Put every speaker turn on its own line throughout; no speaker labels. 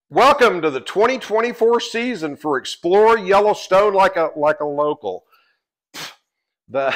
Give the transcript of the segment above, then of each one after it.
Welcome to the 2024 season for Explore Yellowstone like a local. The,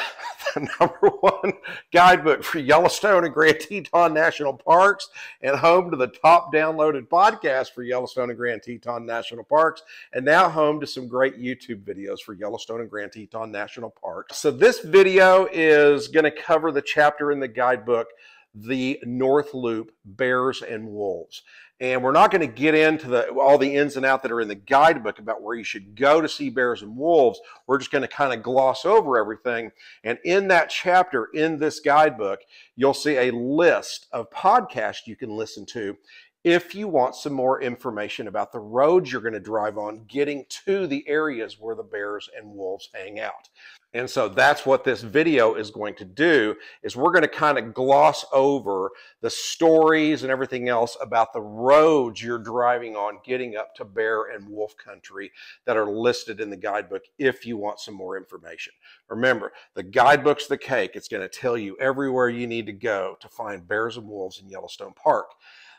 the number one guidebook for Yellowstone and Grand Teton National Parks, and home to the top downloaded podcast for Yellowstone and Grand Teton National Parks, and now home to some great YouTube videos for Yellowstone and Grand Teton National Parks. So this video is going to cover the chapter in the guidebook, The North Loop, Bears and Wolves. And we're not going to get into all the ins and outs that are in the guidebook about where you should go to see bears and wolves. We're just going to kind of gloss over everything. And in that chapter, in this guidebook, you'll see a list of podcasts you can listen to if you want some more information about the roads you're going to drive on getting to the areas where the bears and wolves hang out. And so that's what this video is going to do, is we're going to kind of gloss over the stories and everything else about the roads you're driving on getting up to bear and wolf country that are listed in the guidebook if you want some more information. Remember, the guidebook's the cake. It's going to tell you everywhere you need to go to find bears and wolves in Yellowstone Park.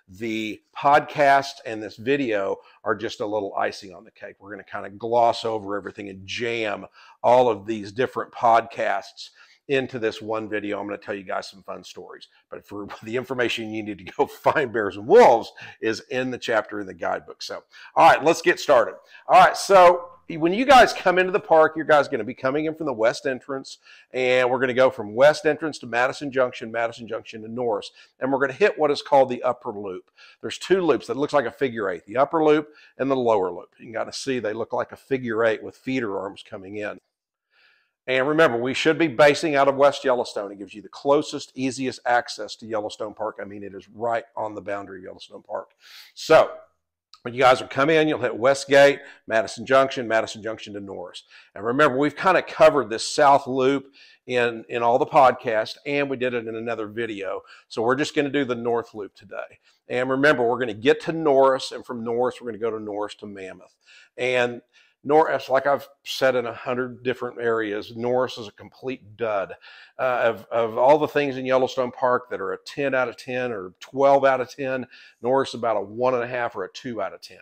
The podcast and this video are just a little icing on the cake. We're going to kind of gloss over everything and jam all of these different podcasts into this one video. I'm going to tell you guys some fun stories. But for the information you need to go find bears and wolves is in the chapter in the guidebook. So, all right, let's get started. All right, so when you guys come into the park, you guys are going to be coming in from the west entrance, and we're going to go from west entrance to Madison Junction to Norris, and we're going to hit what is called the upper loop. There's two loops that looks like a figure eight, the upper loop and the lower loop. You can kind of see they look like a figure eight with feeder arms coming in. And remember, we should be basing out of West Yellowstone. It gives you the closest, easiest access to Yellowstone Park. I mean, it is right on the boundary of Yellowstone Park. So when you guys will come in, you'll hit Westgate, Madison Junction to Norris. And remember, we've kind of covered this south loop in all the podcasts, and we did it in another video. So we're just going to do the north loop today. And remember, we're going to get to Norris, and from Norris, we're going to go to Norris to Mammoth. And Norris, like I've said in 100 different areas, Norris is a complete dud. Of all the things in Yellowstone Park that are a 10 out of 10 or 12 out of 10, Norris is about a 1.5 or a 2 out of 10.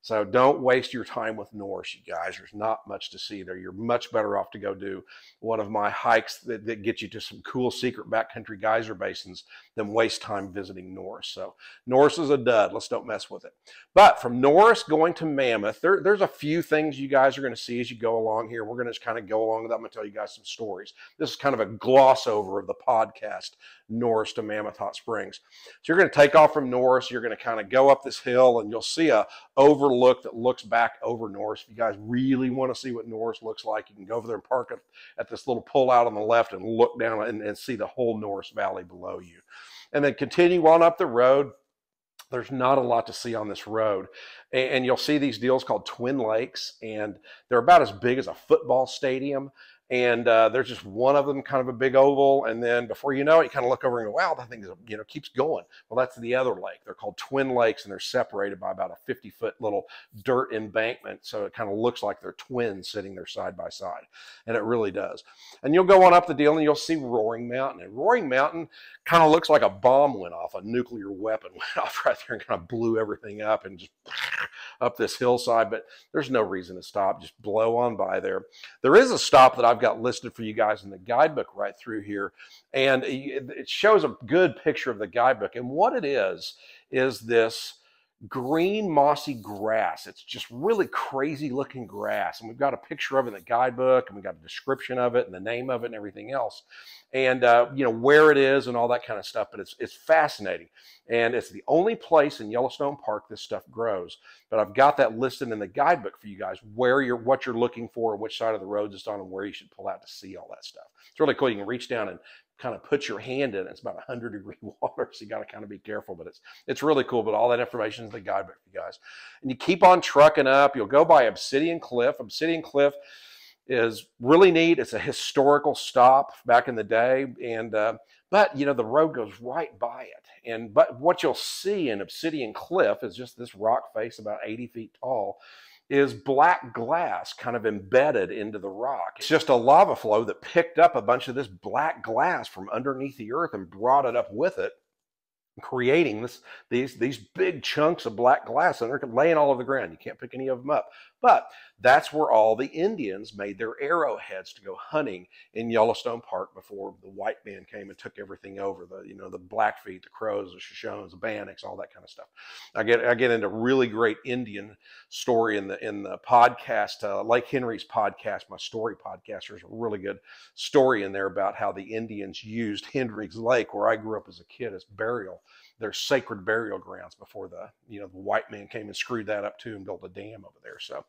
So don't waste your time with Norris, you guys. There's not much to see there. You're much better off to go do one of my hikes that get you to some cool secret backcountry geyser basins than waste time visiting Norris. So Norris is a dud. Let's don't mess with it. But from Norris going to Mammoth, there's a few things you guys are going to see as you go along here. We're going to just kind of go along with that. I'm going to tell you guys some stories. This is kind of a gloss over of the podcast, Norris to Mammoth Hot Springs. So you're going to take off from Norris. You're going to kind of go up this hill, and you'll see a overlook that looks back over Norris. If you guys really want to see what Norris looks like, you can go over there and park at this little pull out on the left and look down and see the whole Norris Valley below you. And then continue on up the road. There's not a lot to see on this road. And you'll see these deals called Twin Lakes, and they're about as big as a football stadium. And there's just one of them, kind of a big oval. And then before you know it, you kind of look over and go, wow, that thing is, keeps going. Well, that's the other lake. They're called Twin Lakes, and they're separated by about a 50-foot little dirt embankment. So it kind of looks like they're twins sitting there side by side. And it really does. And you'll go on up the deal, and you'll see Roaring Mountain. And Roaring Mountain kind of looks like a bomb went off, a nuclear weapon went off right there and kind of blew everything up and just up this hillside. But there's no reason to stop. Just blow on by there. There is a stop that I've got listed for you guys in the guidebook right through here, and it shows a good picture of the guidebook. And what it is this green mossy grass. It's just really crazy looking grass, and we've got a picture of it in the guidebook, and we've got a description of it and the name of it and everything else, and where it is and all that kind of stuff. But it's fascinating, and it's the only place in Yellowstone Park this stuff grows. But I've got that listed in the guidebook for you guys, what you're looking for, and which side of the road it's on, and where you should pull out to see all that stuff. It's really cool. You can reach down and kind of put your hand in it. It's about 100-degree water, so you got to kind of be careful, but it's really cool. But all that information is in the guidebook for you guys. And you keep on trucking up. You'll go by Obsidian Cliff. Obsidian Cliff is really neat. It's a historical stop back in the day, and but the road goes right by it. But what you'll see in Obsidian Cliff is just this rock face about 80 feet tall, is black glass kind of embedded into the rock. It's just a lava flow that picked up a bunch of this black glass from underneath the earth and brought it up with it. creating these big chunks of black glass, and they're laying all over the ground. You can't pick any of them up. But that's where all the Indians made their arrowheads to go hunting in Yellowstone Park before the white man came and took everything over. The Blackfeet, the Crows, the Shoshones, the Bannocks, all that kind of stuff. I get into really great Indian story in the podcast, Lake Henry's podcast, my story podcast. There's a really good story in there about how the Indians used Hendricks Lake, where I grew up as a kid, as their sacred burial grounds before the white man came and screwed that up too and built a dam over there. So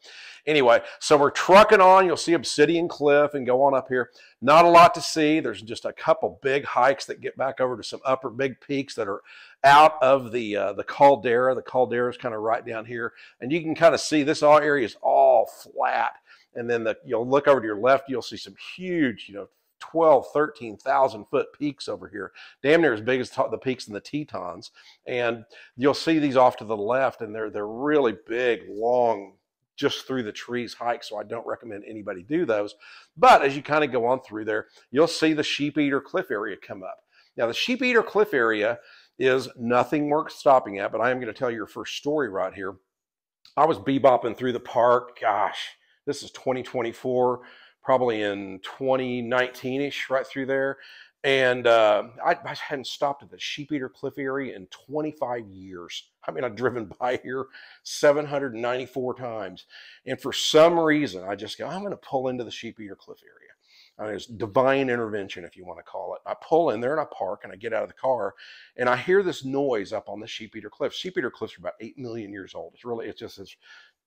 anyway, so we're trucking on. You'll see Obsidian Cliff and go on up here. Not a lot to see. There's just a couple big hikes that get back over to some upper big peaks that are out of the caldera. The caldera is kind of right down here, and you can kind of see this area is all flat. And then you'll look over to your left, you'll see some huge, 12, 13,000 foot peaks over here, damn near as big as the peaks in the Tetons. And you'll see these off to the left, and they're really big, long, just through the trees hikes. So I don't recommend anybody do those. But as you kind of go on through there, you'll see the Sheep Eater Cliff area come up. Now the Sheep Eater Cliff area is nothing worth stopping at, but I am going to tell you your first story right here. I was bebopping through the park. Gosh, this is 2024. Probably in 2019-ish, right through there. And I hadn't stopped at the Sheep Eater Cliff area in 25 years. I mean, I've driven by here 794 times. And for some reason, I just go, I'm going to pull into the Sheep Eater Cliff area. I mean, it's divine intervention, if you want to call it. I pull in there and I park and I get out of the car and I hear this noise up on the Sheep Eater Cliff. Sheep Eater Cliffs are about 8 million years old. It's just this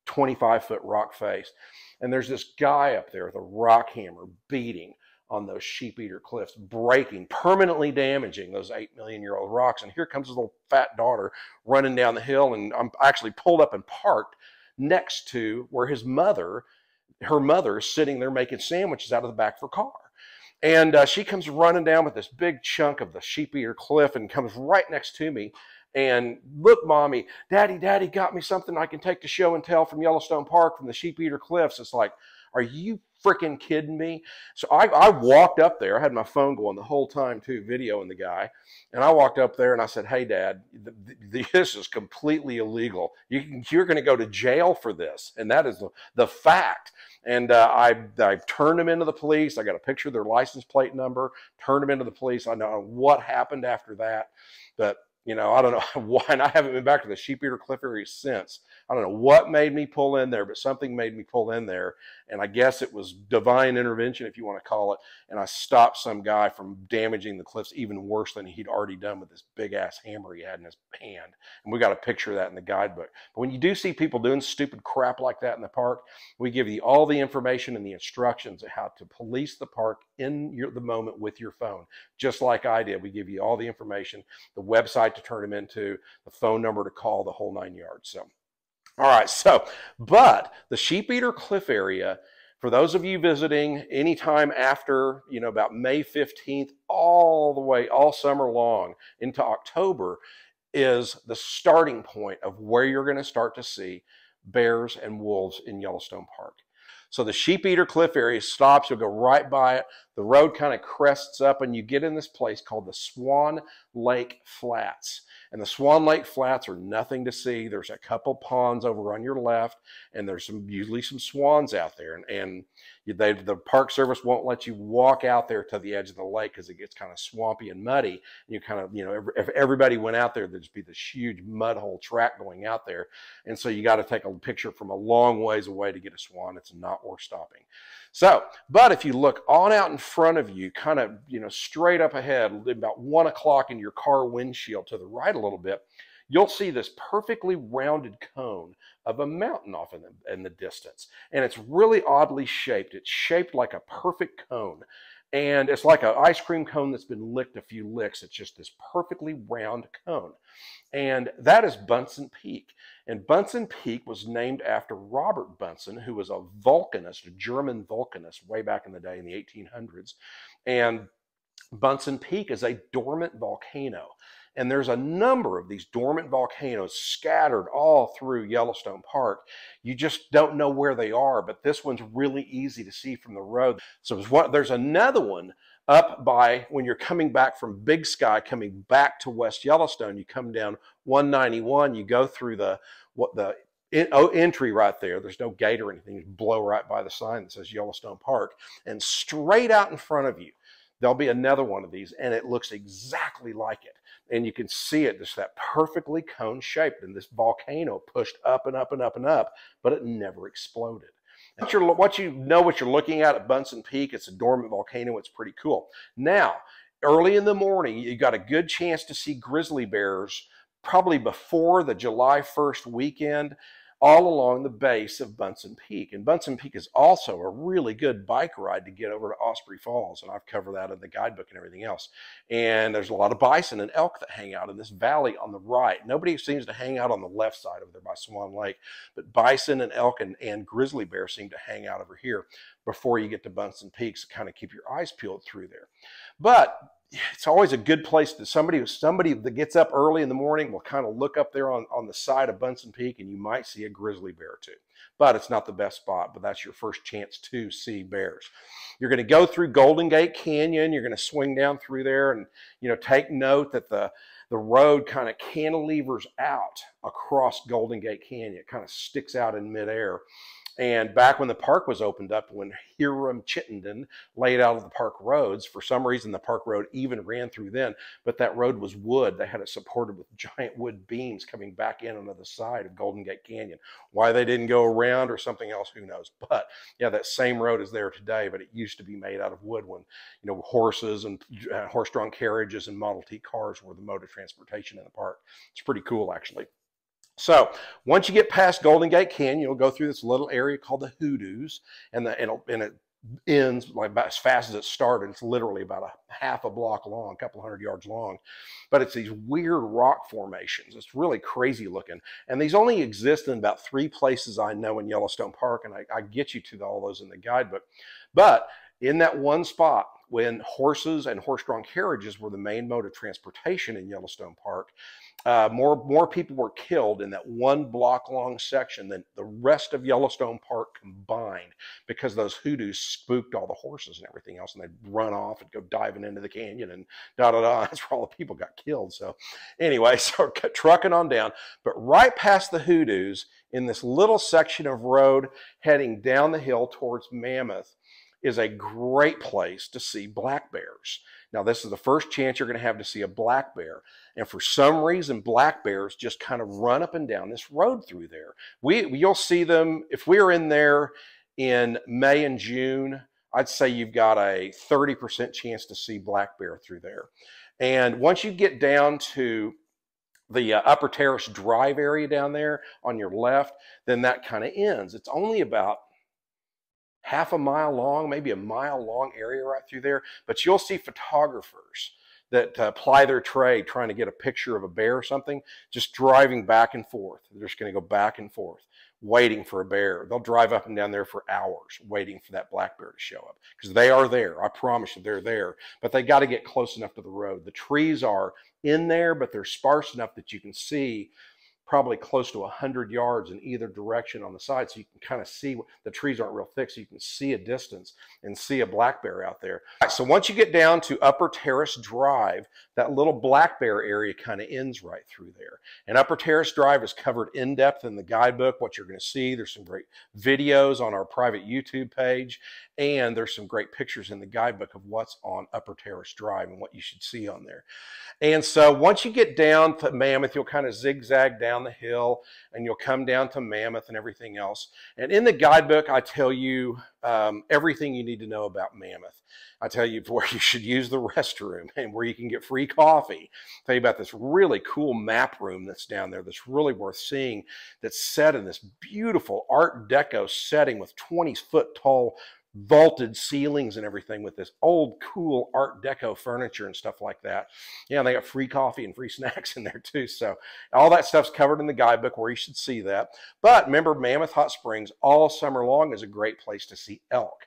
25-foot rock face. And there's this guy up there with a rock hammer beating on those Sheep Eater Cliffs, breaking, permanently damaging those 8-million-year-old rocks. And here comes his little fat daughter running down the hill. And I'm actually pulled up and parked next to where her mother is sitting there making sandwiches out of the back of her car. And she comes running down with this big chunk of the Sheep Eater Cliff and comes right next to me. And look, Mommy, Daddy got me something I can take to show and tell from Yellowstone Park from the Sheep Eater Cliffs. It's like, are you freaking kidding me? So I walked up there. I had my phone going the whole time too, videoing the guy. And I walked up there and I said, hey, Dad, this is completely illegal. You're going to go to jail for this. And that is the fact. And I turned them into the police. I got a picture of their license plate number, turned them into the police. I don't know what happened after that, but I don't know why, and I haven't been back to the Sheep Eater Cliff area since. I don't know what made me pull in there, but something made me pull in there, and I guess it was divine intervention, if you want to call it, and I stopped some guy from damaging the cliffs even worse than he'd already done with this big-ass hammer he had in his hand, and we got a picture of that in the guidebook. But when you do see people doing stupid crap like that in the park, we give you all the information and the instructions on how to police the park in the moment with your phone, just like I did. We give you all the information, the website to turn them into, the phone number to call, the whole 9 yards. So, all right. But the Sheep Eater Cliff area, for those of you visiting anytime after, about May 15th, all the way, all summer long into October, is the starting point of where you're going to start to see bears and wolves in Yellowstone Park. So the Sheep Eater Cliff area stops. You'll go right by it. The road kind of crests up and you get in this place called the Swan Lake Flats. And the Swan Lake Flats are nothing to see. There's a couple ponds over on your left, and there's usually some swans out there. And the Park Service won't let you walk out there to the edge of the lake because it gets kind of swampy and muddy. You kind of, if everybody went out there, there'd just be this huge mud hole track going out there. And so you got to take a picture from a long ways away to get a swan. It's not worth stopping. So, but if you look on out in front of you, kind of, straight up ahead, about 1 o'clock in your car windshield to the right a little bit, you'll see this perfectly rounded cone of a mountain off in the distance. And it's really oddly shaped. It's shaped like a perfect cone. And it's like an ice cream cone that's been licked a few licks. It's just this perfectly round cone. And that is Bunsen Peak. And Bunsen Peak was named after Robert Bunsen, who was a volcanist, a German volcanist way back in the day in the 1800s. And Bunsen Peak is a dormant volcano. And there's a number of these dormant volcanoes scattered all through Yellowstone Park. You just don't know where they are, but this one's really easy to see from the road. So there's another one up by, when you're coming back from Big Sky, coming back to West Yellowstone, you come down 191, you go through the entry right there. There's no gate or anything. You blow right by the sign that says Yellowstone Park, and straight out in front of you, there'll be another one of these, and it looks exactly like it. And you can see it, just that perfectly cone shaped, and this volcano pushed up and up and up and up, but it never exploded. And what you know what you're looking at Bunsen Peak, it's a dormant volcano. It's pretty cool. Now, early in the morning, you got a good chance to see grizzly bears probably before the July 1st weekend, all along the base of Bunsen Peak. And Bunsen Peak is also a really good bike ride to get over to Osprey Falls, and I've covered that in the guidebook and everything else. And there's a lot of bison and elk that hang out in this valley on the right. Nobody seems to hang out on the left side over there by Swan Lake, but bison and elk and grizzly bear seem to hang out over here before you get to Bunsen Peak, so kind of keep your eyes peeled through there. But it's always a good place to somebody that gets up early in the morning will kind of look up there on the side of Bunsen Peak, and you might see a grizzly bear or two. But it's not the best spot, but that's your first chance to see bears. You're going to go through Golden Gate Canyon. You're going to swing down through there, and take note that the road kind of cantilevers out across Golden Gate Canyon. It kind of sticks out in midair. And back when the park was opened up, when Hiram Chittenden laid out the park roads, for some reason the park road even ran through then, but that road was wood. They had it supported with giant wood beams coming back in on the side of Golden Gate Canyon. Why they didn't go around or something else, who knows? But yeah, that same road is there today, but it used to be made out of wood when, horses and horse-drawn carriages and Model T cars were the mode of transportation in the park. It's pretty cool, actually. So once you get past Golden Gate Canyon, you'll go through this little area called the Hoodoos, and it ends like about as fast as it started. It's literally about a half a block long, a couple hundred yards long, but it's these weird rock formations. It's really crazy looking, and these only exist in about 3 places I know in Yellowstone Park, and I get you to all those in the guidebook. But in that one spot, when horses and horse-drawn carriages were the main mode of transportation in Yellowstone Park, more people were killed in that 1 block long section than the rest of Yellowstone Park combined, because those hoodoos spooked all the horses and everything else, and they'd run off and go diving into the canyon and da-da-da. That's where all the people got killed. So anyway, so trucking on down. But right past the hoodoos, in this little section of road heading down the hill towards Mammoth, is a great place to see black bears. Now, this is the first chance you're going to have to see a black bear. And for some reason, black bears just kind of run up and down this road through there. You'll see them, if we're in there in May and June, I'd say you've got a 30% chance to see black bear through there. And once you get down to the Upper Terrace Drive area down there on your left, then that kind of ends. It's only about half a mile long, maybe a mile long area right through there. But you'll see photographers that ply their trade trying to get a picture of a bear or something, just driving back and forth. They're just going to go back and forth, waiting for a bear. They'll drive up and down there for hours waiting for that black bear to show up, because they are there. I promise you they're there, but they got to get close enough to the road. The trees are in there, but they're sparse enough that you can see probably close to 100 yards in either direction on the side, so you can kind of see. The trees aren't real thick, so you can see a distance and see a black bear out there. All right, so once you get down to Upper Terrace Drive, that little black bear area kind of ends right through there. And Upper Terrace Drive is covered in depth in the guidebook, what you're going to see. There's some great videos on our private YouTube page, and there's some great pictures in the guidebook of what's on Upper Terrace Drive and what you should see on there. And so once you get down to Mammoth, you'll kind of zigzag down the hill, and you'll come down to Mammoth and everything else. And in the guidebook, I tell you everything you need to know about Mammoth. I tell you where you should use the restroom and where you can get free coffee. I tell you about this really cool map room that's down there that's really worth seeing, that's set in this beautiful Art Deco setting with 20-foot tall vaulted ceilings and everything, with this old cool Art Deco furniture and stuff like that. Yeah, and they got free coffee and free snacks in there too. So all that stuff's covered in the guidebook where you should see that. But remember, Mammoth Hot Springs all summer long is a great place to see elk.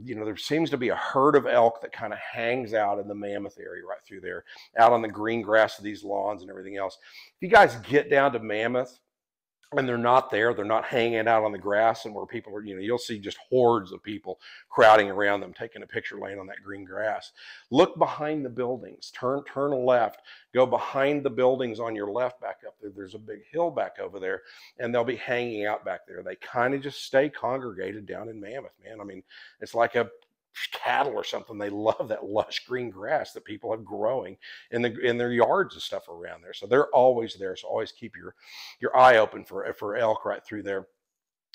There seems to be a herd of elk that kind of hangs out in the Mammoth area right through there, out on the green grass of these lawns and everything else. If you guys get down to Mammoth, and they're not there. They're not hanging out on the grass and where people are, you'll see just hordes of people crowding around them, taking a picture laying on that green grass. Look behind the buildings, turn left, go behind the buildings on your left back up there. There's a big hill back over there, and they'll be hanging out back there. They kind of just stay congregated down in Mammoth, man. I mean, it's like a cattle or something. They love that lush green grass that people have growing in their yards and stuff around there. So they're always there. So always keep your eye open for elk right through there.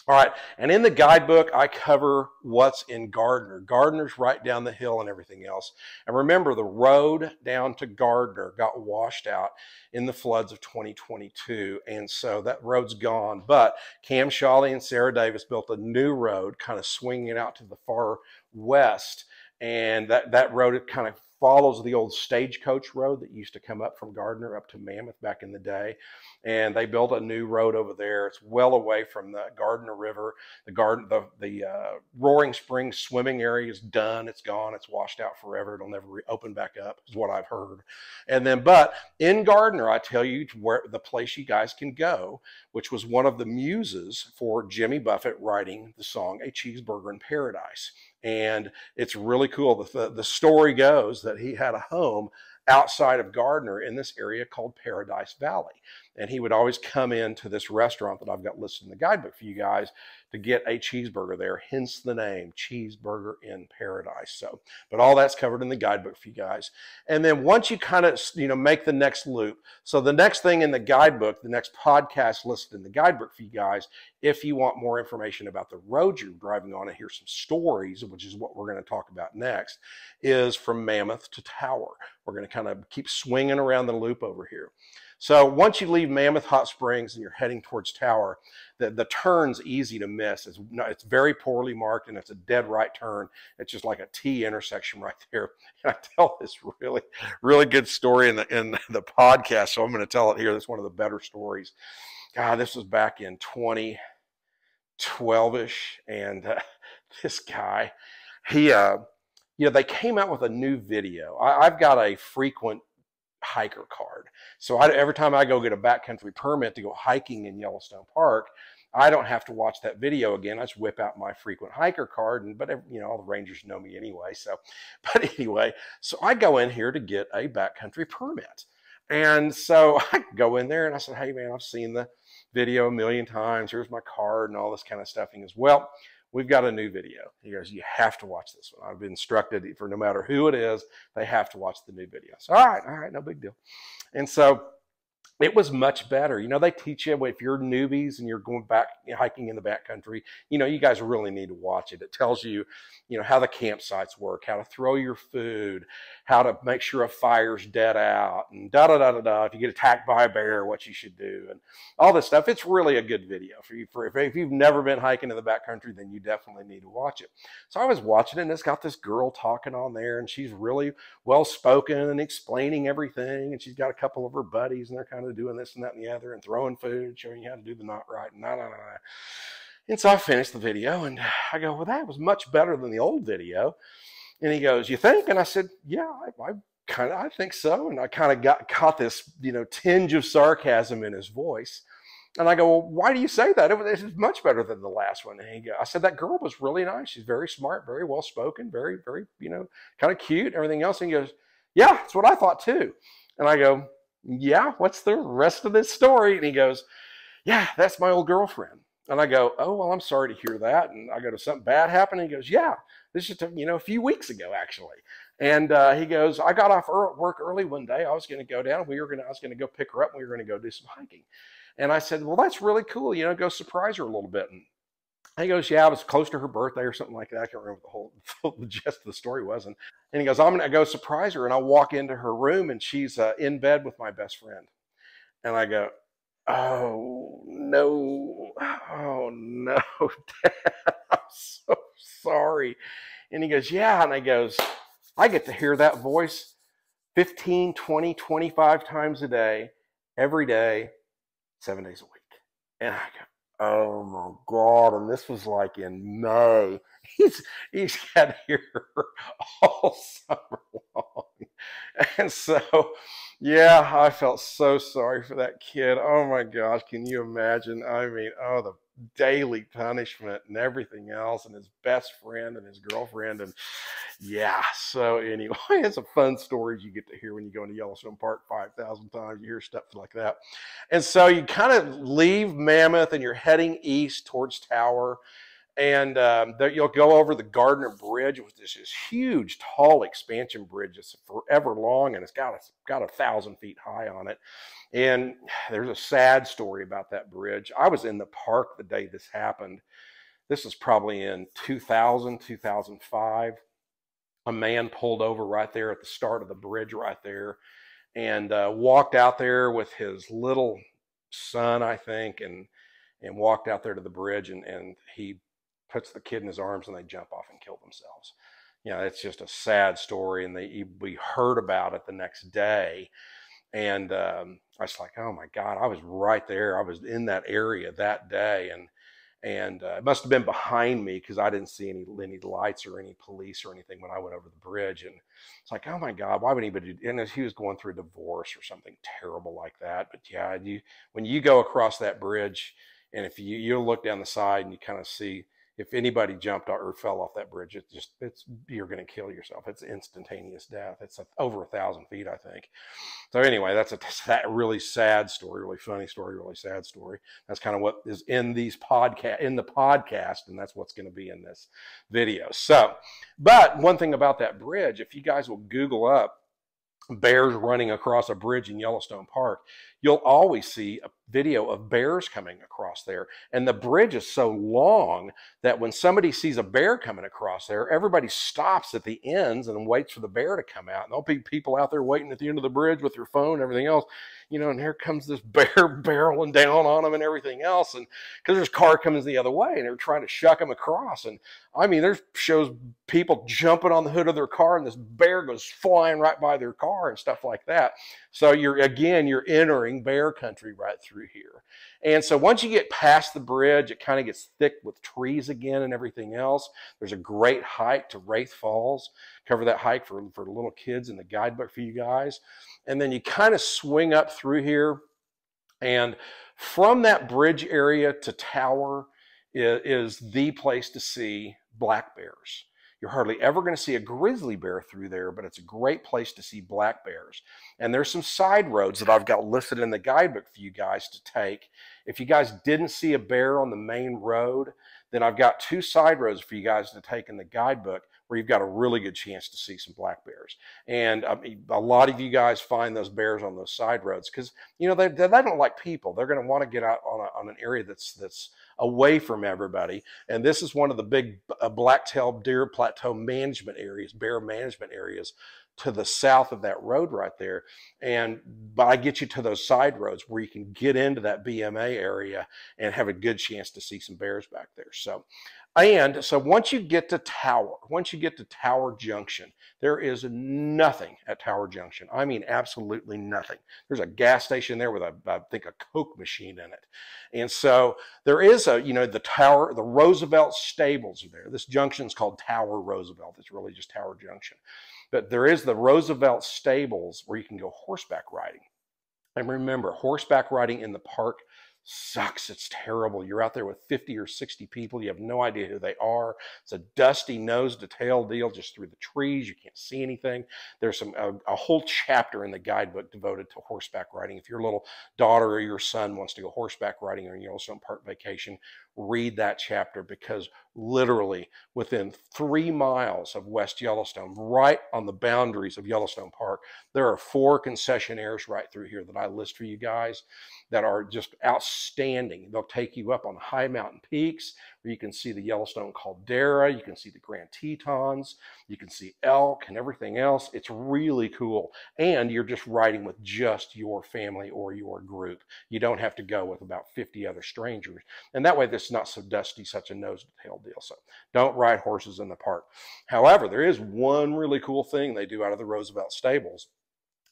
All right, and in the guidebook, I cover what's in Gardner. Gardner's right down the hill and everything else. And remember, the road down to Gardner got washed out in the floods of 2022, and so that road's gone. But Cam Shawley and Sarah Davis built a new road, kind of swinging out to the far west, and that road, it kind of follows the old stagecoach road that used to come up from Gardner up to Mammoth back in the day. And they built a new road over there. It's well away from the Gardner River. The Roaring Springs swimming area is done. It's gone. It's washed out forever. It'll never open back up, is what I've heard. And then, but in Gardner, I tell you where the place you guys can go, which was one of the muses for Jimmy Buffett writing the song "A Cheeseburger in Paradise." And it's really cool. The story goes that he had a home outside of Gardner in this area called Paradise Valley. And he would always come into this restaurant that I've got listed in the guidebook for you guys to get a cheeseburger there, hence the name, Cheeseburger in Paradise. So, but all that's covered in the guidebook for you guys. And then once you kind of, make the next loop. So the next thing in the guidebook, the next podcast listed in the guidebook for you guys, if you want more information about the road you're driving on and hear some stories, which is what we're going to talk about next, is from Mammoth to Tower. We're going to kind of keep swinging around the loop over here. So once you leave Mammoth Hot Springs and you're heading towards Tower, the turn's easy to miss. It's very poorly marked, and it's a dead right turn. It's just like a T intersection right there. And I tell this really, really good story in the podcast, so I'm going to tell it here. That's one of the better stories. God, this was back in 2012-ish, and this guy, they came out with a new video. I've got a frequent hiker card. So every time I go get a backcountry permit to go hiking in Yellowstone Park, I don't have to watch that video again. I just whip out my frequent hiker card, but all the rangers know me anyway. So I go in here to get a backcountry permit. And so I go in there and I said, "Hey man, I've seen the video a million times. Here's my card," and all this kind of stuff. He goes, "Well, we've got a new video." He goes, "You have to watch this one. I've been instructed for no matter who it is, they have to watch the new video." So, all right, no big deal. And so it was much better. They teach you, if you're newbies and you're going back hiking in the backcountry, you guys really need to watch it. It tells you, how the campsites work, how to throw your food, how to make sure a fire's dead out, and da-da-da-da-da. If you get attacked by a bear, what you should do, and all this stuff. It's really a good video for you. If you've never been hiking in the backcountry, then you definitely need to watch it. So I was watching it, and it's got this girl talking on there, and she's really well-spoken and explaining everything, and she's got a couple of her buddies, and they're kind of doing this and that and the other and throwing food, showing you how to do the knot right, and And so I finished the video, and I go, "Well, that was much better than the old video." And he goes, "You think?" And I said, "Yeah, I think so." And I kind of caught this, tinge of sarcasm in his voice. And I go, "Well, why do you say that? It was much better than the last one." And I said, "That girl was really nice. She's very smart, very well spoken, very, very, kind of cute, everything else." And he goes, "Yeah, that's what I thought too." And I go, "Yeah, what's the rest of this story?" And he goes, "Yeah, that's my old girlfriend." And I go, "Oh, well, I'm sorry to hear that." And I go, "Did something bad happen?" And he goes, "Yeah, this is just, a few weeks ago, actually." And he goes, "I got off work early one day. I was going to go down. I was going to go pick her up, and we were going to go do some hiking." And I said, "Well, that's really cool. Go surprise her a little bit." And he goes, "Yeah, I was close to her birthday or something like that." I can't remember the gist of the story was. And he goes, "I'm going to go surprise her." And I walk into her room, and she's in bed with my best friend. And I go, "Oh no, Dad, I'm so sorry." And he goes, "Yeah." And I goes, "I get to hear that voice 15, 20, 25 times a day, every day, 7 days a week." And I go, "Oh my God." And this was like in May. He's had to hear her all summer long. And so, yeah, I felt so sorry for that kid. Oh my gosh, can you imagine? I mean, oh, the daily punishment and everything else, and his best friend and his girlfriend. And yeah, so anyway, it's a fun story you get to hear when you go into Yellowstone Park 5,000 times. You hear stuff like that. And so you kind of leave Mammoth and you're heading east towards Tower. And there, you'll go over the Gardner Bridge, which is this huge, tall expansion bridge that's forever long, and it's got 1,000 feet high on it. And there's a sad story about that bridge. I was in the park the day this happened. This was probably in 2000, 2005. A man pulled over right there at the start of the bridge right there and walked out there with his little son, I think, and walked out there to the bridge, and he puts the kid in his arms and they jump off and kill themselves. You know, it's just a sad story. And we heard about it the next day. And I was like, oh my God, I was right there. I was in that area that day. And it must have been behind me because I didn't see any lights or any police or anything when I went over the bridge. And it's like, oh my God, why would anybody do? And he was going through a divorce or something terrible like that. But yeah, when you go across that bridge, and if you look down the side and you kind of see if anybody jumped or fell off that bridge, you're going to kill yourself. It's instantaneous death. It's over 1,000 feet, I think. So anyway, that's a really sad story, really funny story, really sad story. That's kind of what is in the podcast, and that's what's going to be in this video. So, but one thing about that bridge, if you guys will Google up bears running across a bridge in Yellowstone Park, you'll always see a video of bears coming across there. And the bridge is so long that when somebody sees a bear coming across there, everybody stops at the ends and waits for the bear to come out. And there'll be people out there waiting at the end of the bridge with their phone and everything else, you know, and here comes this bear barreling down on them and everything else. And because there's car coming the other way and they're trying to shuck them across. And I mean, there's shows people jumping on the hood of their car and this bear goes flying right by their car and stuff like that. So you're entering bear country right through here. And so once you get past the bridge, it kind of gets thick with trees again and everything else. There's a great hike to Wraith Falls. Cover that hike for little kids in the guidebook for you guys. And then you kind of swing up through here. And from that bridge area to Tower is the place to see black bears. You're hardly ever going to see a grizzly bear through there, but it's a great place to see black bears. And there's some side roads that I've got listed in the guidebook for you guys to take. If you guys didn't see a bear on the main road, then I've got 2 side roads for you guys to take in the guidebook where you've got a really good chance to see some black bears. And a lot of you guys find those bears on those side roads because, you know, they don't like people. They're going to want to get out on an area that's away from everybody. And this is one of the big black-tailed deer plateau management areas, bear management areas to the south of that road right there. But I get you to those side roads where you can get into that BMA area and have a good chance to see some bears back there. So once you get to Tower Junction, there is nothing at Tower Junction. I mean, absolutely nothing. There's a gas station there with I think a Coke machine in it. And so there is the Roosevelt stables are there. This junction is called Tower Roosevelt. It's really just Tower Junction. But there is the Roosevelt stables where you can go horseback riding. And remember, horseback riding in the park sucks. It's terrible. You're out there with 50 or 60 people. You have no idea who they are. It's a dusty nose to tail deal just through the trees. You can't see anything. There's a whole chapter in the guidebook devoted to horseback riding. If your little daughter or your son wants to go horseback riding on Yellowstone Park vacation, read that chapter because literally within 3 miles of West Yellowstone, right on the boundaries of Yellowstone Park, there are 4 concessionaires right through here that I list for you guys that are just outstanding. They'll take you up on high mountain peaks where you can see the Yellowstone caldera, you can see the Grand Tetons, you can see elk and everything else. It's really cool. And you're just riding with just your family or your group. You don't have to go with about 50 other strangers. And that way this is not so dusty, such a nose to tail deal. So don't ride horses in the park. However, there is one really cool thing they do out of the Roosevelt stables.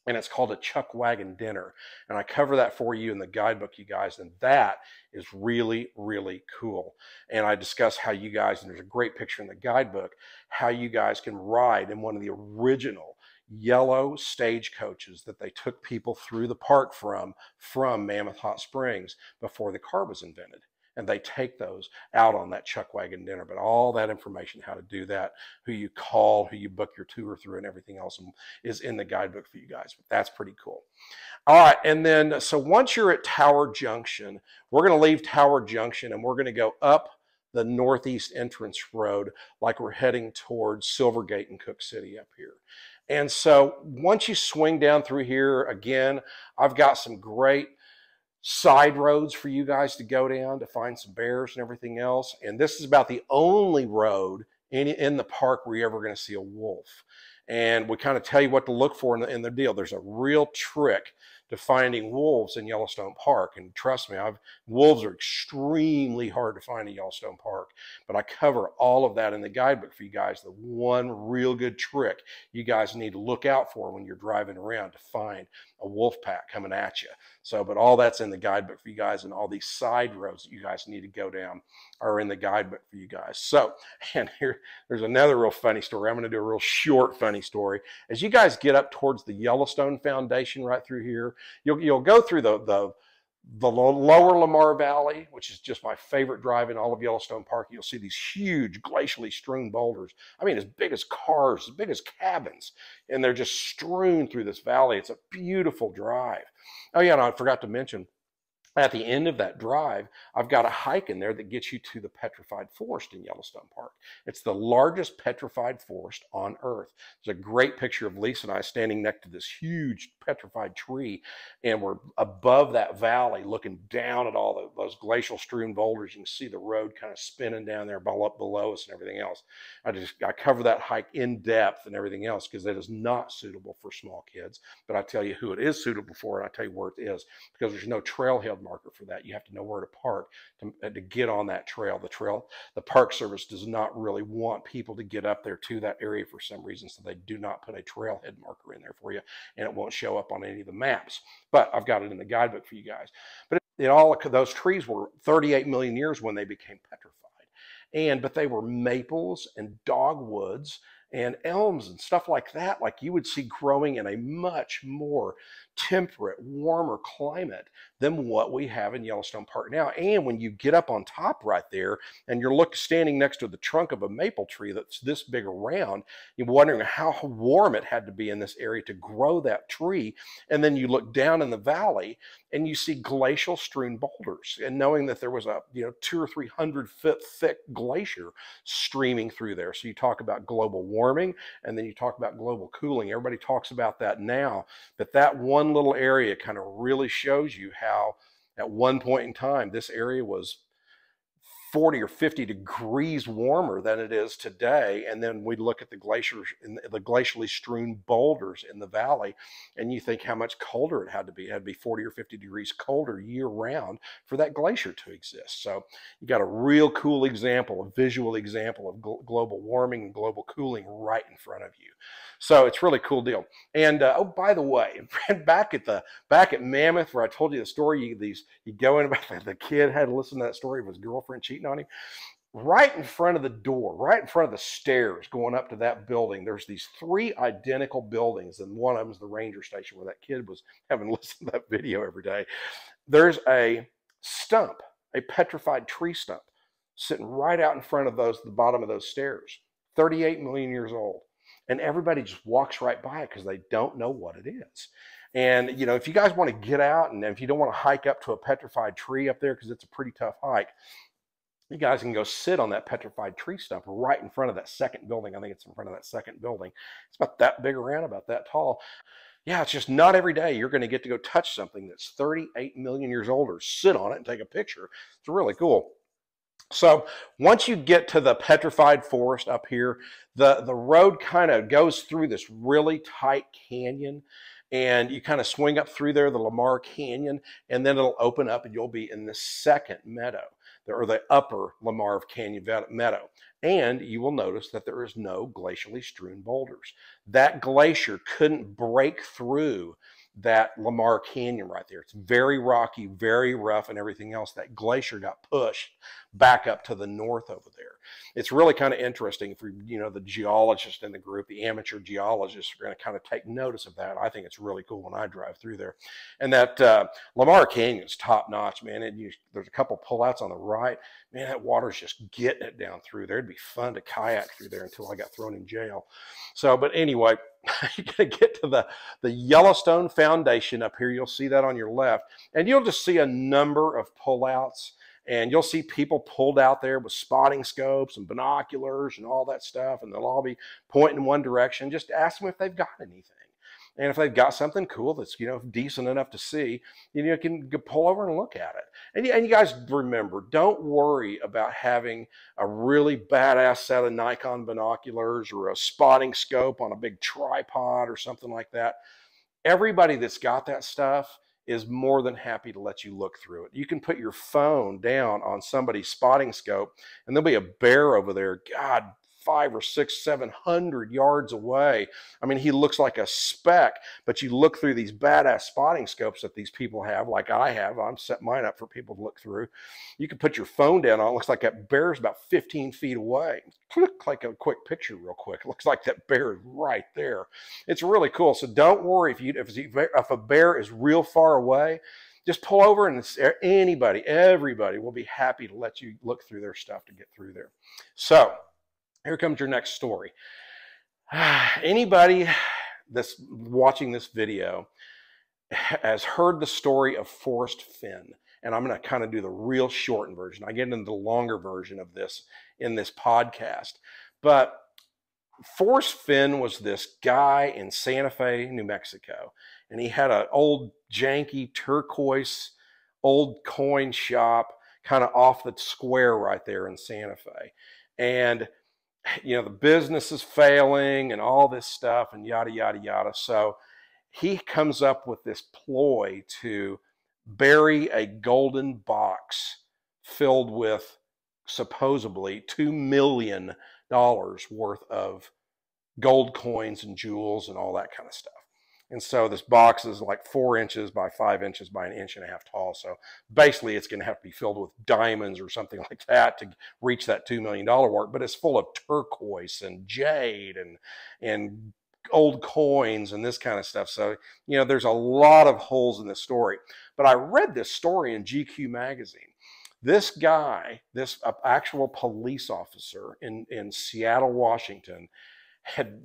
And it's called a chuck wagon dinner. And I cover that for you in the guidebook, you guys. And that is really, really cool. And I discuss how you guys, and there's a great picture in the guidebook, how you guys can ride in one of the original yellow stagecoaches that they took people through the park from Mammoth Hot Springs before the car was invented. And they take those out on that chuck wagon dinner. But all that information, how to do that, who you call, who you book your tour through, and everything else is in the guidebook for you guys. But that's pretty cool. All right, and then so once you're at Tower Junction, we're going to leave Tower Junction and we're going to go up the northeast entrance road like we're heading towards Silvergate and Cook City up here. And so once you swing down through here, again, I've got some great side roads for you guys to go down to find some bears and everything else. And this is about the only road in the park where you're ever going to see a wolf. And we kind of tell you what to look for in the deal. There's a real trick to finding wolves in Yellowstone Park. And trust me, wolves are extremely hard to find in Yellowstone Park. But I cover all of that in the guidebook for you guys. The one real good trick you guys need to look out for when you're driving around to find a wolf pack coming at you. So, but all that's in the guidebook for you guys, and all these side roads that you guys need to go down are in the guidebook for you guys. So, and there's another real funny story. I'm going to do a real short funny story. As you guys get up towards the Yellowstone Foundation right through here, you'll go through the lower Lamar Valley, which is just my favorite drive in all of Yellowstone Park. You'll see these huge glacially strewn boulders. I mean, as big as cars, as big as cabins. And they're just strewn through this valley. It's a beautiful drive. Oh yeah, and I forgot to mention, at the end of that drive, I've got a hike in there that gets you to the Petrified Forest in Yellowstone Park. It's the largest petrified forest on Earth. There's a great picture of Lisa and I standing next to this huge petrified tree, and we're above that valley looking down at all those glacial strewn boulders. You can see the road kind of spinning down there below us and everything else. I cover that hike in depth and everything else because it is not suitable for small kids, but I tell you who it is suitable for, and I tell you where it is, because there's no trailhead marker for that. You have to know where to park to get on that trail. The Park Service does not really want people to get up there to that area for some reason, so they do not put a trailhead marker in there for you, and it won't show up on any of the maps. But I've got it in the guidebook for you guys. But those trees were 38 million years when they became petrified. But they were maples and dogwoods and elms and stuff like that, like you would see growing in a much more temperate, warmer climate than what we have in Yellowstone Park now. And when you get up on top right there and you're standing next to the trunk of a maple tree that's this big around, you're wondering how warm it had to be in this area to grow that tree. And then you look down in the valley and you see glacial strewn boulders, and knowing that there was a 200 or 300 foot thick glacier streaming through there. So you talk about global warming, and then you talk about global cooling. Everybody talks about that now, but that one little area kind of really shows you how at one point in time this area was 40 or 50 degrees warmer than it is today. And then we look at the glaciers and the glacially strewn boulders in the valley, and you think how much colder it had to be. It had to be 40 or 50 degrees colder year round for that glacier to exist. So you got a real cool example, a visual example of global warming and global cooling right in front of you. So it's really cool deal. And oh, by the way, back at Mammoth, where I told you the story, you go in about the kid had to listen to that story of his girlfriend cheating on him. Right in front of the door, right in front of the stairs going up to that building, there's these 3 identical buildings, and one of them is the ranger station where that kid was having listened to that video every day. There's a stump, a petrified tree stump, sitting right out in front of the bottom of those stairs, 38 million years old. And everybody just walks right by it because they don't know what it is. And, if you guys want to get out, and if you don't want to hike up to a petrified tree up there because it's a pretty tough hike, you guys can go sit on that petrified tree stump right in front of that second building. I think it's in front of that second building. It's about that big around, about that tall. Yeah, it's just not every day you're going to get to go touch something that's 38 million years old or sit on it and take a picture. It's really cool. So once you get to the petrified forest up here, the road kind of goes through this really tight canyon, and you kind of swing up through there, the Lamar Canyon, and then it'll open up and you'll be in the second meadow, or the upper Lamar Canyon meadow. And you will notice that there is no glacially strewn boulders. That glacier couldn't break through that Lamar Canyon right there. It's very rocky, very rough, and everything else. That glacier got pushed back up to the north over there. it's really kind of interesting for, the geologists in the group, the amateur geologists are going to kind of take notice of that. I think it's really cool when I drive through there. And that Lamar Canyon's top notch, man. And there's a couple pullouts on the right. Man, that water's just getting it down through there. It'd be fun to kayak through there until I got thrown in jail. So, but anyway, you're going to get to the Yellowstone Foundation up here. You'll see that on your left. And you'll just see a number of pullouts. And you'll see people pulled out there with spotting scopes and binoculars and all that stuff. And they'll all be pointing in one direction. Just ask them if they've got anything. And if they've got something cool that's, decent enough to see, you can pull over and look at it. And you guys remember, don't worry about having a really badass set of Nikon binoculars or a spotting scope on a big tripod or something like that. Everybody that's got that stuff is more than happy to let you look through it. You can put your phone down on somebody's spotting scope and there'll be a bear over there, God, 500 or 600, 700 yards away. I mean, he looks like a speck, but you look through these badass spotting scopes that these people have, like I have. I'm set mine up for people to look through. You can put your phone down on it. It looks like that bear is about 15 feet away. Click like a quick picture real quick. It looks like that bear is right there. It's really cool. So don't worry if a bear is real far away. Just pull over and everybody will be happy to let you look through their stuff to get through there. So here comes your next story. Anybody that's watching this video has heard the story of Forrest Fenn. And I'm going to kind of do the real shortened version. I get into the longer version of this in this podcast. But Forrest Fenn was this guy in Santa Fe, New Mexico. And he had an old janky turquoise old coin shop kind of off the square right there in Santa Fe. And the business is failing and all this stuff and yada, yada, yada. So he comes up with this ploy to bury a golden box filled with supposedly $2 million worth of gold coins and jewels and all that kind of stuff. And so this box is like 4 inches by 5 inches by 1.5 inches tall. So basically it's going to have to be filled with diamonds or something like that to reach that $2 million mark. But it's full of turquoise and jade and old coins and this kind of stuff. So, there's a lot of holes in this story. But I read this story in GQ magazine. This guy, this actual police officer in Seattle, Washington, had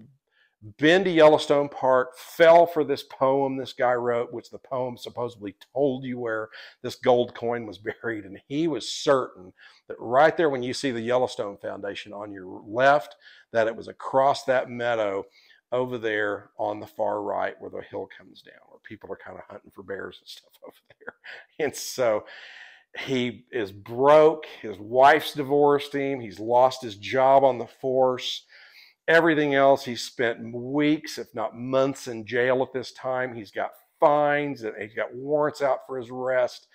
been to Yellowstone Park, fell for this poem this guy wrote, which the poem supposedly told you where this gold coin was buried. And he was certain that right there when you see the Yellowstone Foundation on your left, that it was across that meadow over there on the far right where the hill comes down, where people are kind of hunting for bears and stuff over there. And so he is broke. His wife's divorced him. He's lost his job on the force. Everything else, he spent weeks, if not months, in jail at this time. He's got fines and he's got warrants out for his arrest,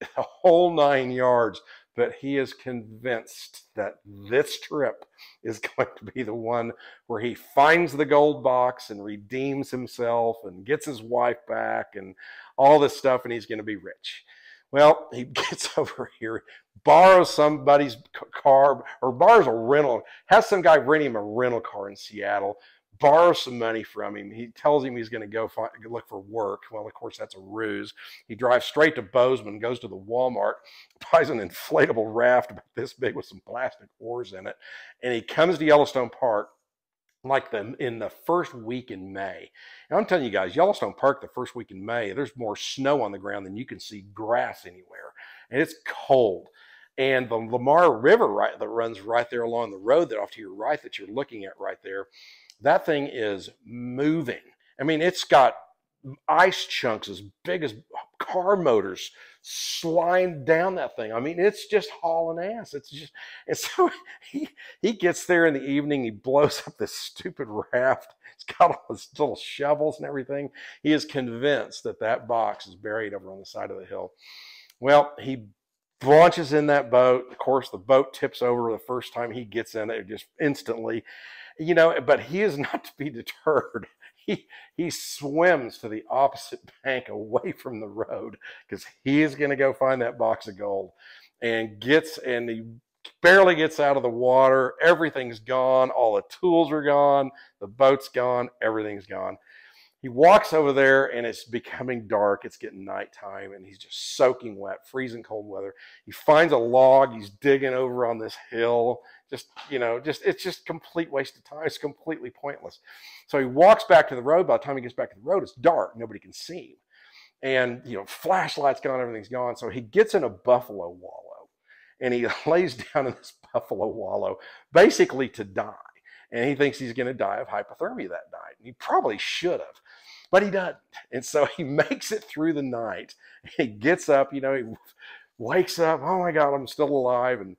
the whole 9 yards. But he is convinced that this trip is going to be the one where he finds the gold box and redeems himself and gets his wife back and all this stuff, and he's going to be rich. Well, he gets over here, borrows somebody's car, or borrows a rental, has some guy rent him a rental car in Seattle, borrows some money from him. He tells him he's going to go look for work. Well, of course, that's a ruse. He drives straight to Bozeman, goes to the Walmart, buys an inflatable raft about this big with some plastic oars in it, and he comes to Yellowstone Park in the first week in May. And I'm telling you guys, Yellowstone Park, the first week in May, there's more snow on the ground than you can see grass anywhere. And it's cold. And the Lamar River that runs right there along the road that off to your right that you're looking at right there, that thing is moving. I mean, it's got ice chunks as big as car motors sliding down that thing. I mean, it's just hauling ass. And so he gets there in the evening. He blows up this stupid raft. It's got all his little shovels and everything. He is convinced that that box is buried over on the side of the hill. Well, he launches in that boat. Of course, the boat tips over the first time he gets in it, just instantly, but he is not to be deterred. He swims to the opposite bank away from the road because he is going to go find that box of gold, and he barely gets out of the water. Everything's gone. All the tools are gone. The boat's gone. Everything's gone. He walks over there and it's becoming dark. It's getting nighttime and he's just soaking wet, freezing cold weather. He finds a log. He's digging over on this hill. It's just complete waste of time. It's completely pointless. So he walks back to the road. By the time he gets back to the road, it's dark. Nobody can see him. And, flashlight's gone. Everything's gone. So he gets in a buffalo wallow and he lays down in this buffalo wallow basically to die. And he thinks he's going to die of hypothermia that night. And he probably should have, but he doesn't. And so he makes it through the night. He gets up, he wakes up, oh my God, I'm still alive, and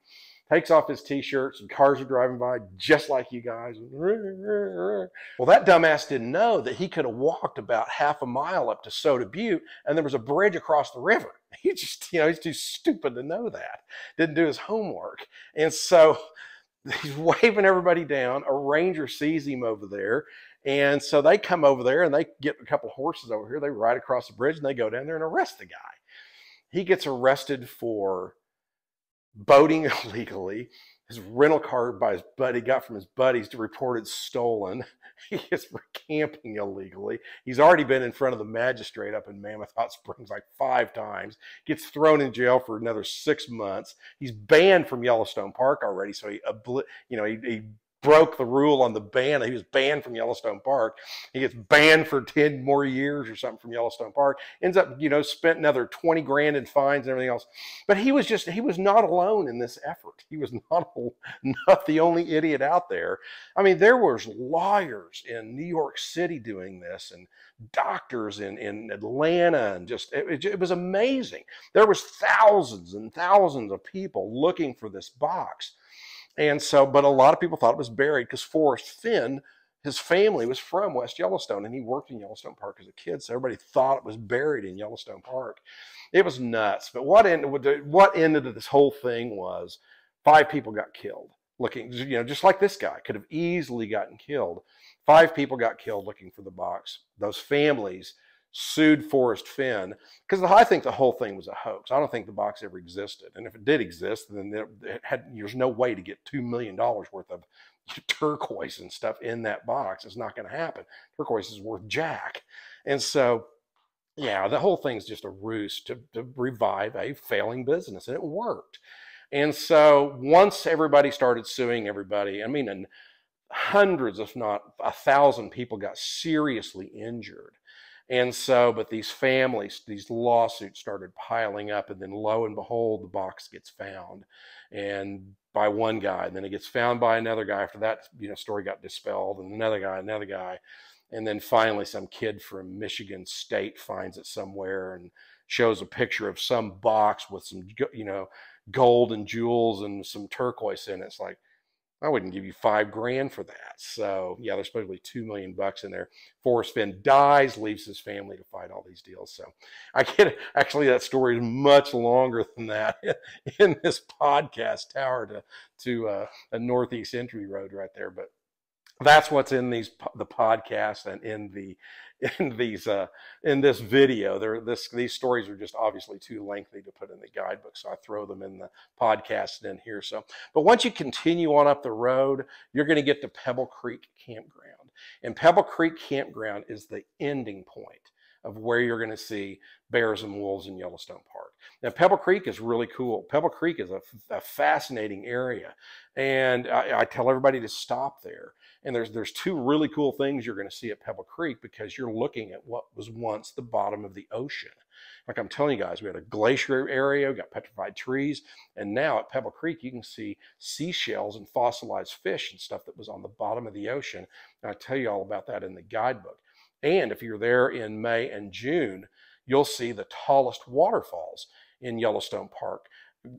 takes off his t-shirt. Some cars are driving by just like you guys. Well, that dumbass didn't know that he could have walked about half a mile up to Soda Butte and there was a bridge across the river. He just, he's too stupid to know that. Didn't do his homework. And so he's waving everybody down. A ranger sees him over there. And so they come over there and they get a couple of horses over here. They ride across the bridge and they go down there and arrest the guy. He gets arrested for boating illegally. His rental car by his buddy got from his buddies reported stolen. He gets for camping illegally. He's already been in front of the magistrate up in Mammoth Hot Springs like 5 times. Gets thrown in jail for another 6 months. He's banned from Yellowstone Park already. So he broke the rule on the ban. He was banned from Yellowstone Park. He gets banned for 10 more years or something from Yellowstone Park. Ends up, spent another 20 grand in fines and everything else. But he was not alone in this effort. He was not the only idiot out there. I mean, there was lawyers in New York City doing this and doctors in Atlanta, and it was amazing. There was thousands and thousands of people looking for this box. And so, but a lot of people thought it was buried because Forrest Finn, his family was from West Yellowstone and he worked in Yellowstone Park as a kid. So everybody thought it was buried in Yellowstone Park. It was nuts. But what ended this whole thing was 5 people got killed looking, just like this guy could have easily gotten killed. 5 people got killed looking for the box. Those families sued Forrest Finn because I think the whole thing was a hoax. I don't think the box ever existed. And if it did exist, then there's no way to get $2 million worth of turquoise and stuff in that box. It's not going to happen. Turquoise is worth jack. And so, yeah, the whole thing's just a ruse to revive a failing business. And it worked. And so once everybody started suing everybody, and hundreds, if not 1,000 people got seriously injured. And so, but these families, these lawsuits started piling up, and then lo and behold, the box gets found, and by one guy, and then it gets found by another guy. After that, story got dispelled, and another guy, and then finally, some kid from Michigan State finds it somewhere and shows a picture of some box with some, gold and jewels and some turquoise in it. It's like, I wouldn't give you $5 grand for that. So yeah, there's supposedly $2 million in there. Forrest Finn dies, leaves his family to fight all these deals. So I get actually that story is much longer than that in this podcast tower to a Northeast entry road right there. But that's what's in the podcast and in this video. These stories are just obviously too lengthy to put in the guidebook, so I throw them in the podcast and in here. So, but once you continue on up the road, you're going to get to Pebble Creek Campground, and Pebble Creek Campground is the ending point of where you're going to see bears and wolves in Yellowstone Park. Now, Pebble Creek is really cool. Pebble Creek is a fascinating area, and I tell everybody to stop there. And there's 2 really cool things you're going to see at Pebble Creek, because you're looking at what was once the bottom of the ocean. Like I'm telling you guys, we had a glacier area, we got petrified trees, and now at Pebble Creek you can see seashells and fossilized fish and stuff that was on the bottom of the ocean. And I tell you all about that in the guidebook. And if you're there in May and June, you'll see the tallest waterfalls in Yellowstone Park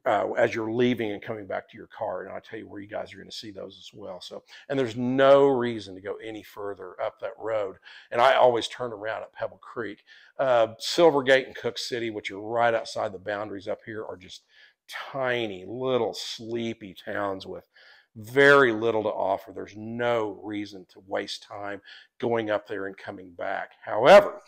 as you're leaving and coming back to your car. And I'll tell you where you guys are going to see those as well. So, and there's no reason to go any further up that road. And I always turn around at Pebble Creek. Silvergate and Cook City, which are right outside the boundaries up here, are just tiny little sleepy towns with very little to offer. There's no reason to waste time going up there and coming back. However,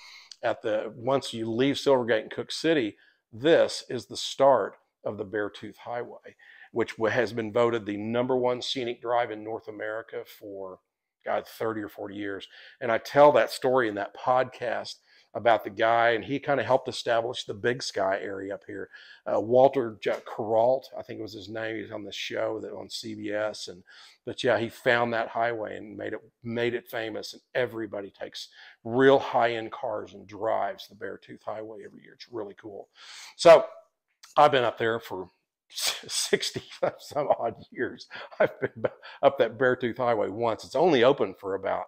once you leave Silvergate and Cook City, this is the start of the Beartooth Highway. which has been voted the #1 scenic drive in North America for, God, 30 or 40 years. And I tell that story in that podcast about the guy, and he kind of helped establish the Big Sky area up here. Walter Kuralt, I think was his name. He's on this show that on CBS, but yeah, he found that highway and made it famous. And everybody takes real high-end cars and drives the Beartooth Highway every year. It's really cool. So I've been up there for 60 some odd years. I've been up that Beartooth Highway once. It's only open for about,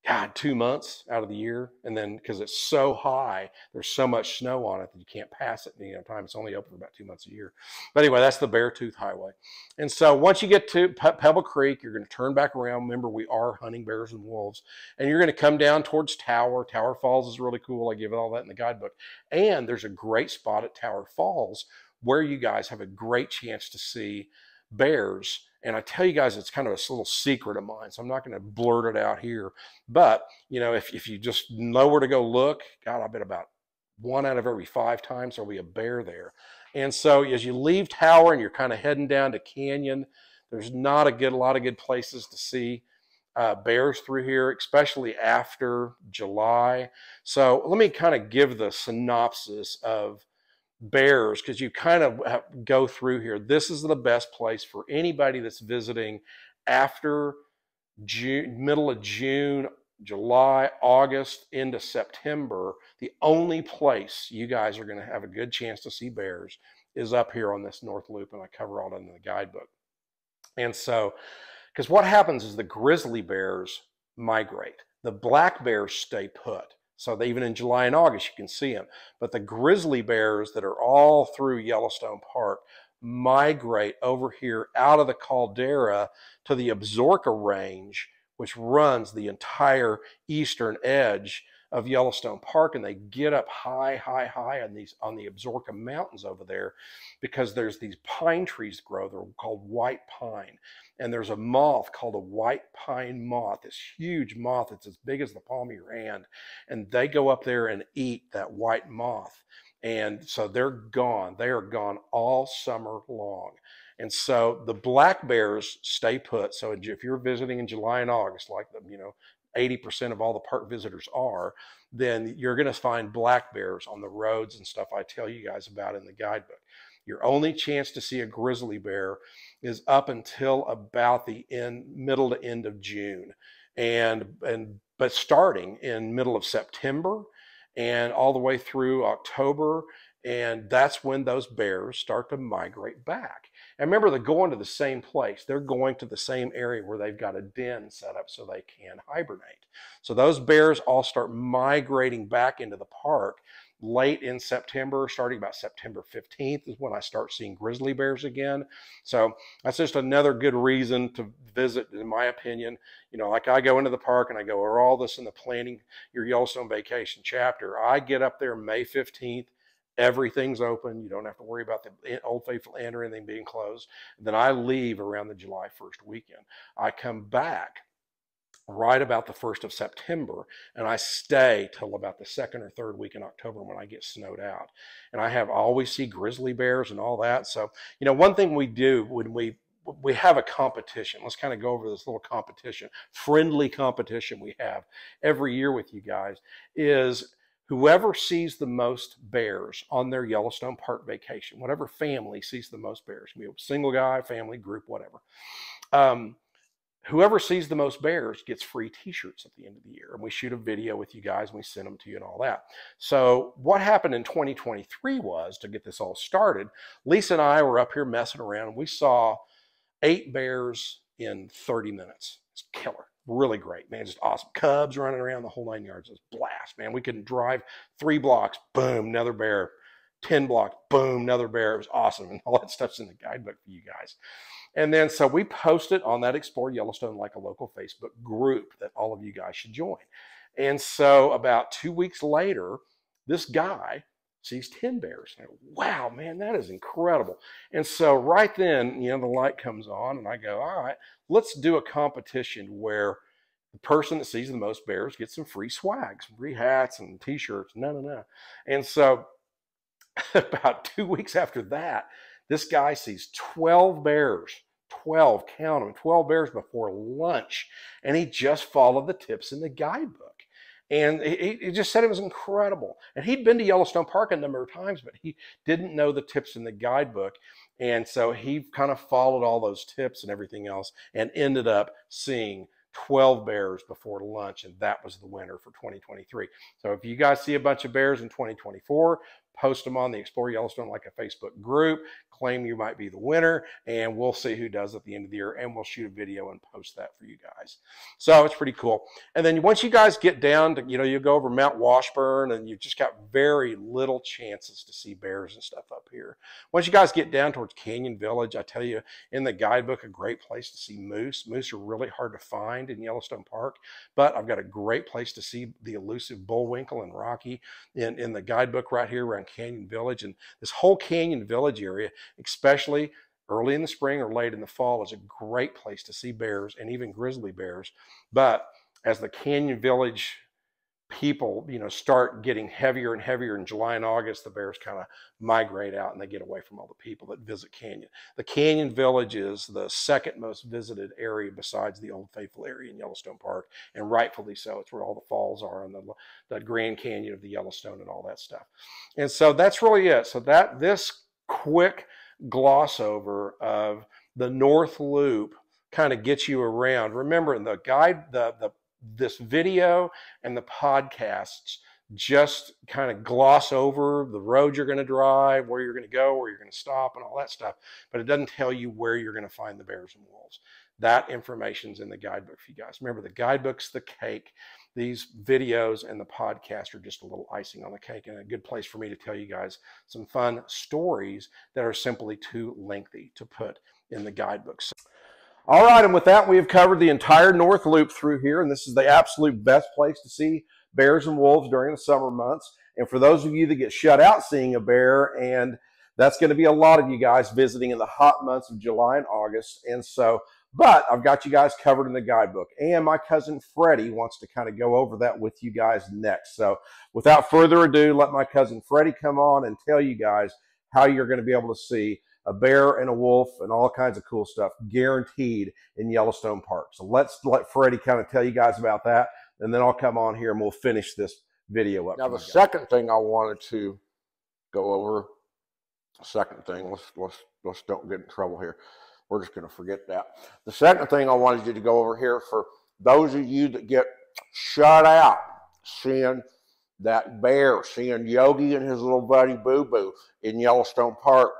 God, 2 months out of the year. And then because it's so high, there's so much snow on it that you can't pass it any time. It's only open for about 2 months a year. But anyway, that's the Beartooth Highway. And so once you get to Pebble Creek, you're going to turn back around. Remember, we are hunting bears and wolves. And you're going to come down towards Tower. Tower Falls is really cool. I give it all that in the guidebook. And there's a great spot at Tower Falls where you guys have a great chance to see bears. And I tell you guys, it's kind of a little secret of mine, so I'm not going to blurt it out here. But, you know, if you just know where to go look, God, I bet about 1 out of every 5 times there'll be a bear there. And so as you leave Tower and you're kind of heading down to Canyon, there's not a lot of good places to see bears through here, especially after July. So let me kind of give the synopsis of bears, because you kind of go through here. This is the best place for anybody that's visiting after June, middle of June, July, August into September. The only place you guys are going to have a good chance to see bears is up here on this North Loop, and I cover all that in the guidebook. And so, because what happens is the grizzly bears migrate. The black bears stay put. So even in July and August, you can see them. But the grizzly bears that are all through Yellowstone Park migrate over here out of the caldera to the Absaroka Range, which runs the entire eastern edge of Yellowstone Park. And they get up high on the Absaroka Mountains over there, because there's these pine trees grow. They're called white pine. And there's a moth called a white pine moth, this huge moth. It's as big as the palm of your hand. And they go up there and eat that white moth. And so they're gone. They are gone all summer long. And so the black bears stay put. So if you're visiting in July and August, like 80% of all the park visitors are, then you're going to find black bears on the roads and stuff I tell you guys about in the guidebook. Your only chance to see a grizzly bear is up until about the middle to end of June, but starting in middle of September and all the way through October. And that's when those bears start to migrate back. And remember, they're going to the same place. They're going to the same area where they've got a den set up so they can hibernate. So those bears all start migrating back into the park late in September. Starting about September 15th is when I start seeing grizzly bears again. So that's just another good reason to visit, in my opinion. Like I go into the park and I go over all this in the Planning Your Yellowstone Vacation chapter. I get up there May 15th. Everything's open. You don't have to worry about the Old Faithful Inn or anything being closed. And then I leave around the July 1st weekend. I come back right about the 1st of September, and I stay till about the 2nd or 3rd week in October when I get snowed out. And I always see grizzly bears and all that. So, one thing we do when we have a competition, let's kind of go over this little competition, friendly competition we have every year with you guys, is whoever sees the most bears on their Yellowstone Park vacation, whatever family sees the most bears, it can be a single guy, family, group, whatever. Whoever sees the most bears gets free t-shirts at the end of the year. And we shoot a video with you guys and we send them to you and all that. So what happened in 2023 was, to get this all started, Lisa and I were up here messing around and we saw 8 bears in 30 minutes. It's killer. Really great, man. Just awesome. Cubs running around the whole 9 yards. It's blast, man. We couldn't drive 3 blocks. Boom, another bear. 10 blocks. Boom, another bear. It was awesome. And all that stuff's in the guidebook for you guys. And then so we posted on that Explore Yellowstone Like a Local Facebook group that all of you guys should join. And so about 2 weeks later, this guy sees 10 bears. And I go, wow, man, that is incredible. And so right then, the light comes on and I go, all right, let's do a competition where the person that sees the most bears gets some free swag, some free hats and t-shirts. No. And so about 2 weeks after that, This guy sees 12 bears, 12, count them, 12 bears before lunch. And he just followed the tips in the guidebook. And he just said it was incredible. And he'd been to Yellowstone Park a number of times, but he didn't know the tips in the guidebook. And so he kind of followed all those tips and everything else and ended up seeing 12 bears before lunch, and that was the winner for 2023. So if you guys see a bunch of bears in 2024, post them on the Explore Yellowstone like a Facebook group, claim you might be the winner, and we'll see who does at the end of the year, and we'll shoot a video and post that for you guys. So it's pretty cool. And then once you guys get down to, you go over Mount Washburn, and you've just got very little chances to see bears and stuff up here. Once you guys get down towards Canyon Village, I tell you, in the guidebook, a great place to see moose. Moose are really hard to find in Yellowstone Park, but I've got a great place to see the elusive bullwinkle and Rocky in the guidebook right here around Canyon Village. And this whole Canyon Village area, especially early in the spring or late in the fall, is a great place to see bears and even grizzly bears. But as the Canyon Village people, start getting heavier and heavier in July and August, the bears kind of migrate out and they get away from all the people that visit Canyon. The Canyon Village is the second most visited area besides the Old Faithful area in Yellowstone Park, and rightfully so. It's where all the falls are and the Grand Canyon of the Yellowstone and all that stuff. And so that's really it. So this quick gloss over of the North Loop kind of gets you around. Remember, the guide, this video and the podcasts just kind of gloss over the road you're going to drive, where you're going to go, where you're going to stop, and all that stuff. But it doesn't tell you where you're going to find the bears and wolves. That information's in the guidebook for you guys. Remember, the guidebook's the cake. These videos and the podcast are just a little icing on the cake, and a good place for me to tell you guys some fun stories that are simply too lengthy to put in the guidebooks. All right, and with that, we have covered the entire North Loop through here, and this is the absolute best place to see bears and wolves during the summer months. And for those of you that get shut out seeing a bear, and that's going to be a lot of you guys visiting in the hot months of July and August. And so, but I've got you guys covered in the guidebook, and my cousin Freddie wants to kind of go over that with you guys next. So without further ado, let my cousin Freddie come on and tell you guys how you're going to be able to see a bear and a wolf and all kinds of cool stuff guaranteed in Yellowstone Park. So let's let Freddie kind of tell you guys about that, and then I'll come on here and we'll finish this video up.
Now the second thing I wanted to go over, second thing, let's don't get in trouble here. We're just going to forget that. The second thing I wanted you to go over here, for those of you that get shut out seeing that bear, seeing Yogi and his little buddy Boo Boo in Yellowstone Park.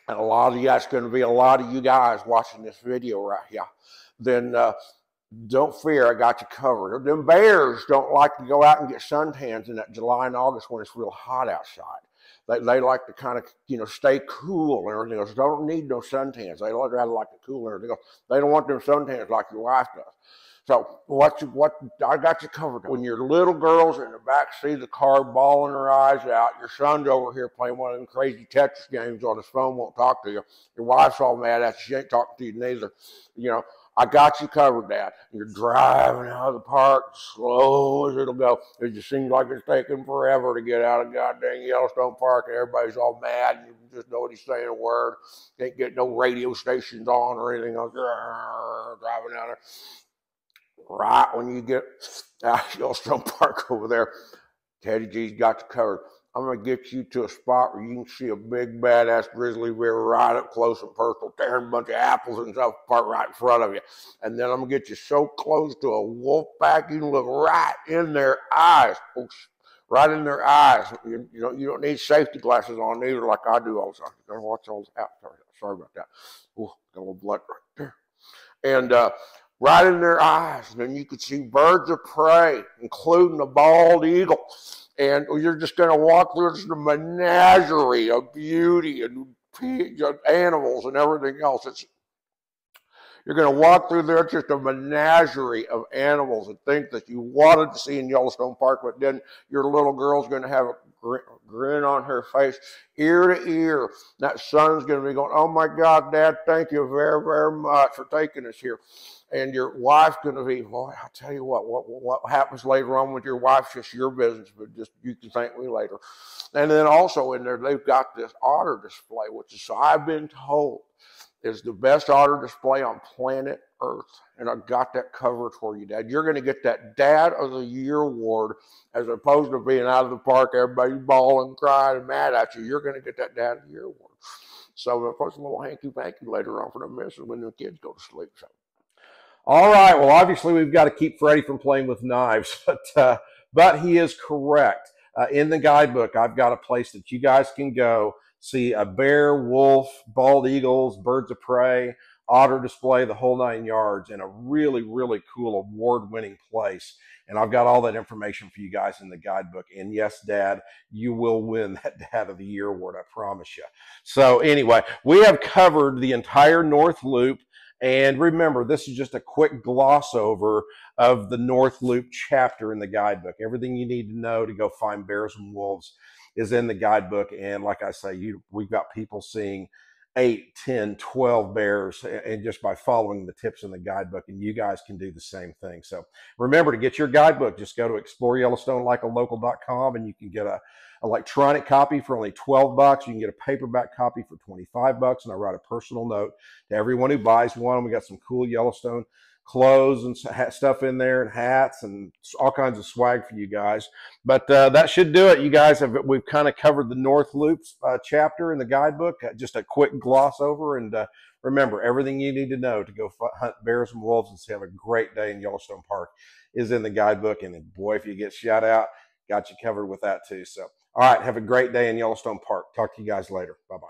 And a lot of you, that's going to be a lot of you guys watching this video right here. Then don't fear, I got you covered. Them bears don't like to go out and get suntans in that July and August when it's real hot outside. They like to kind of, stay cool and everything else. They don't need no suntans. They rather like to cool and everything else. They don't want them suntans like your wife does. So what I got you covered. When your little girl's in the back seat of the car bawling her eyes out, your son's over here playing one of them crazy Tetris games on his phone, won't talk to you. Your wife's all mad at you, she ain't talking to you neither. I got you covered, Dad. You're driving out of the park slow as it'll go. It just seems like it's taking forever to get out of goddamn Yellowstone Park, and everybody's all mad, and you just nobody's saying a word. Can't get no radio stations on or anything else. Driving out there. Right when you get out of Yellowstone Park over there, Teddy G's got you covered. I'm going to get you to a spot where you can see a big badass grizzly bear right up close and personal, tearing a bunch of apples and stuff apart right in front of you. And then I'm going to get you so close to a wolf pack, you can look right in their eyes. Right in their eyes. You don't need safety glasses on either, like I do all the time. You got to watch all the apples. Sorry about that. Ooh, got a little blood right there. And right in their eyes. And then you could see birds of prey, including a bald eagle. And you're just going to walk through this menagerie of beauty and animals and everything else. You're going to walk through there. It's just a menagerie of animals and things that you wanted to see in Yellowstone Park, but then your little girl's going to have a grin on her face, ear to ear. That son's going to be going, oh my God, Dad, thank you very, very much for taking us here. And your wife's going to be, boy, I'll tell you what happens later on with your wife's just your business, but just you can thank me later. And then also in there, they've got this otter display, which is, so I've been told, is the best otter display on planet Earth. And I've got that covered for you, Dad. You're going to get that Dad of the Year award as opposed to being out of the park, everybody bawling, crying, and mad at you. You're going to get that Dad of the Year award. So we'll put some little hanky-panky later on for the missus when the kids go to sleep. So.
All right. Well, obviously, we've got to keep Freddie from playing with knives, but he is correct. In the guidebook, I've got a place that you guys can go see a bear, wolf, bald eagles, birds of prey, otter display, the whole 9 yards, in a really, really cool award-winning place. And I've got all that information for you guys in the guidebook. And yes, Dad, you will win that Dad of the Year award, I promise you. So anyway, we have covered the entire North Loop. And remember, this is just a quick gloss over of the North Loop chapter in the guidebook. Everything you need to know to go find bears and wolves is in the guidebook. And like I say, we've got people seeing 8, 10, 12 bears, and just by following the tips in the guidebook, and you guys can do the same thing. So remember, to get your guidebook, just go to exploreyellowstonelikealocal.com, and you can get a electronic copy for only $12. You can get a paperback copy for $25, and I write a personal note to everyone who buys one. We got some cool Yellowstone clothes and stuff in there, and hats and all kinds of swag for you guys. But that should do it. You guys we've kind of covered the North Loops chapter in the guidebook, just a quick gloss over. And remember, everything you need to know to go hunt bears and wolves and have a great day in Yellowstone Park is in the guidebook. And boy, if you get shot out, got you covered with that too. So all right, have a great day in Yellowstone Park. Talk to you guys later. Bye-bye.